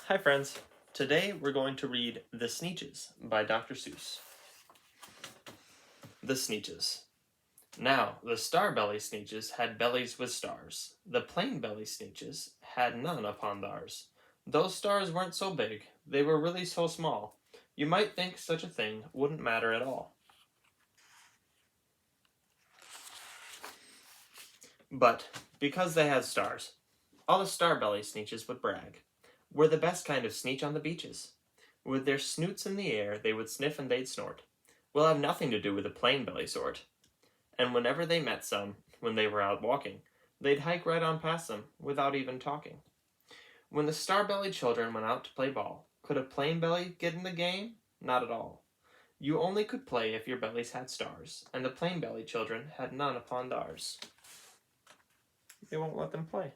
Hi friends, today we're going to read The Sneetches by Dr. Seuss. The Sneetches. Now, the star-belly Sneetches had bellies with stars. The plain-belly Sneetches had none upon theirs. Those stars weren't so big, they were really so small. You might think such a thing wouldn't matter at all. But, because they had stars, all the star-belly Sneetches would brag. We're the best kind of Sneetch on the beaches. With their snoots in the air, they would sniff and they'd snort. We'll have nothing to do with the plain belly sort. And whenever they met some, when they were out walking, they'd hike right on past them, without even talking. When the star-belly children went out to play ball, could a plain belly get in the game? Not at all. You only could play if your bellies had stars, and the plain belly children had none upon theirs. They won't let them play.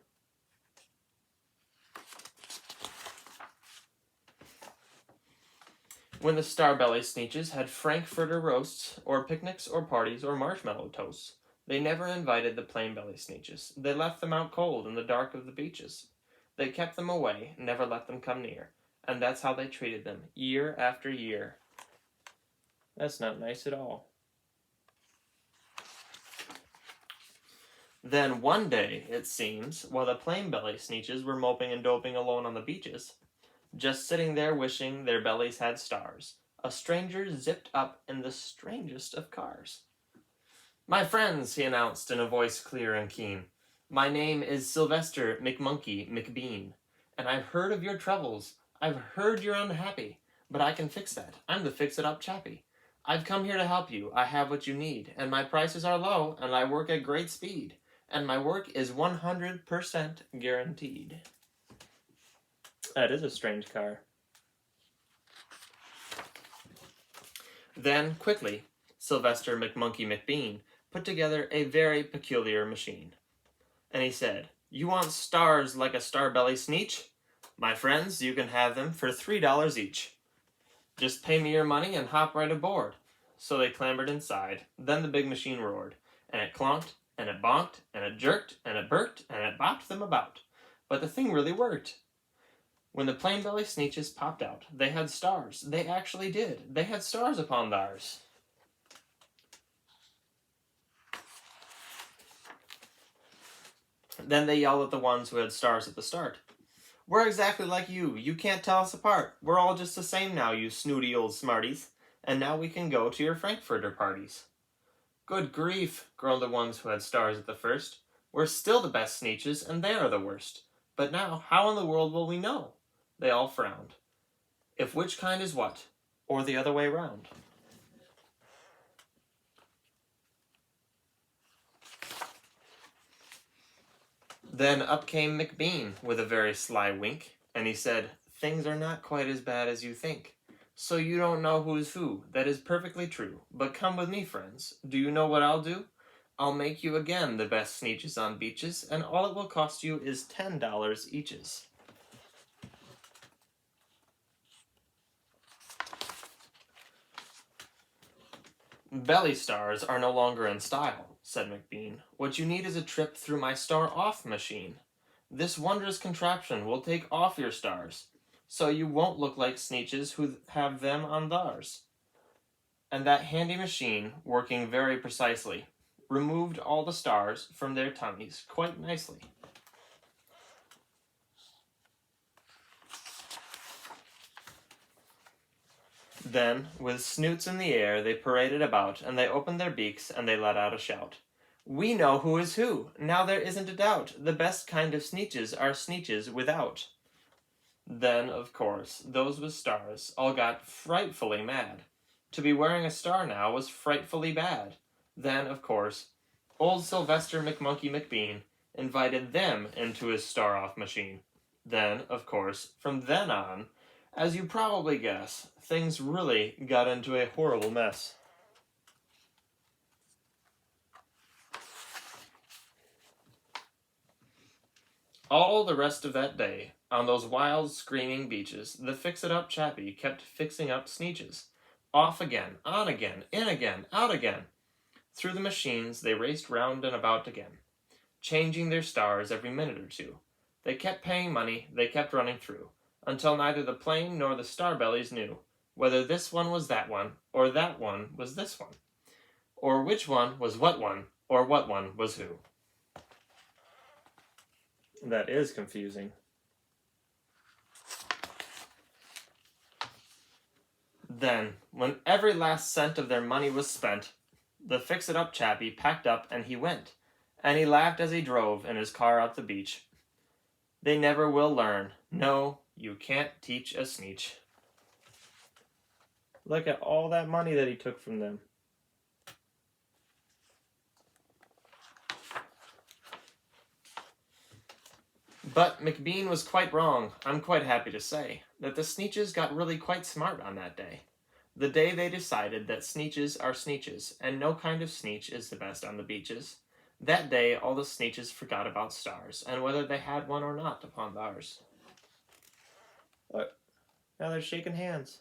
When the star-belly Sneetches had frankfurter roasts, or picnics, or parties, or marshmallow toasts, they never invited the plain-belly Sneetches. They left them out cold in the dark of the beaches. They kept them away, never let them come near, and that's how they treated them, year after year. That's not nice at all. Then one day, it seems, while the plain-belly Sneetches were moping and doping alone on the beaches, just sitting there wishing their bellies had stars, a stranger zipped up in the strangest of cars. "My friends," he announced in a voice clear and keen, "my name is Sylvester McMonkey McBean, and I've heard of your troubles. I've heard you're unhappy, but I can fix that. I'm the fix-it-up chappie. I've come here to help you. I have what you need, and my prices are low, and I work at great speed, and my work is 100% guaranteed." That is a strange car. Then, quickly, Sylvester McMonkey McBean put together a very peculiar machine. And he said, "You want stars like a star-belly Sneetch? My friends, you can have them for $3 each. Just pay me your money and hop right aboard." So they clambered inside. Then the big machine roared, and it clonked, and it bonked, and it jerked, and it burked, and it bopped them about. But the thing really worked. When the plain-belly Sneetches popped out, they had stars. They actually did. They had stars upon theirs. Then they yelled at the ones who had stars at the start. "We're exactly like you. You can't tell us apart. We're all just the same now, you snooty old smarties. And now we can go to your frankfurter parties." "Good grief," groaned the ones who had stars at the first. "We're still the best Sneetches, and they are the worst. But now, how in the world will we know?" They all frowned. If which kind is what, or the other way round. Then up came McBean with a very sly wink, and he said, "Things are not quite as bad as you think. So you don't know who's who. That is perfectly true. But come with me, friends. Do you know what I'll do? I'll make you again the best Sneetches on beaches, and all it will cost you is $10 eaches." "Belly stars are no longer in style," said McBean. "What you need is a trip through my star-off machine. This wondrous contraption will take off your stars, so you won't look like Sneetches who have them on theirs." And that handy machine, working very precisely, removed all the stars from their tummies quite nicely. Then, with snoots in the air, they paraded about, and they opened their beaks, and they let out a shout. "We know who is who! Now there isn't a doubt! The best kind of Sneetches are Sneetches without!" Then, of course, those with stars all got frightfully mad. To be wearing a star now was frightfully bad. Then, of course, old Sylvester McMonkey McBean invited them into his star-off machine. Then, of course, from then on, as you probably guess, things really got into a horrible mess. All the rest of that day, on those wild, screaming beaches, the fix-it-up chappie kept fixing up Sneetches. Off again, on again, in again, out again. Through the machines they raced round and about again, changing their stars every minute or two. They kept paying money, they kept running through, until neither the Plain nor the Starbellies knew whether this one was that one, or that one was this one, or which one was what one, or what one was who. That is confusing. Then, when every last cent of their money was spent, the fix-it-up chappie packed up and he went, and he laughed as he drove in his car out the beach. They never will learn. No, you can't teach a Sneetch. Look at all that money that he took from them. But McBean was quite wrong, I'm quite happy to say, that the Sneetches got really quite smart on that day. The day they decided that Sneetches are Sneetches, and no kind of Sneetch is the best on the beaches. That day all the Sneetches forgot about stars, and whether they had one or not upon theirs. Look, now they're shaking hands.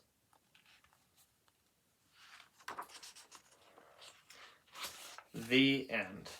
The end.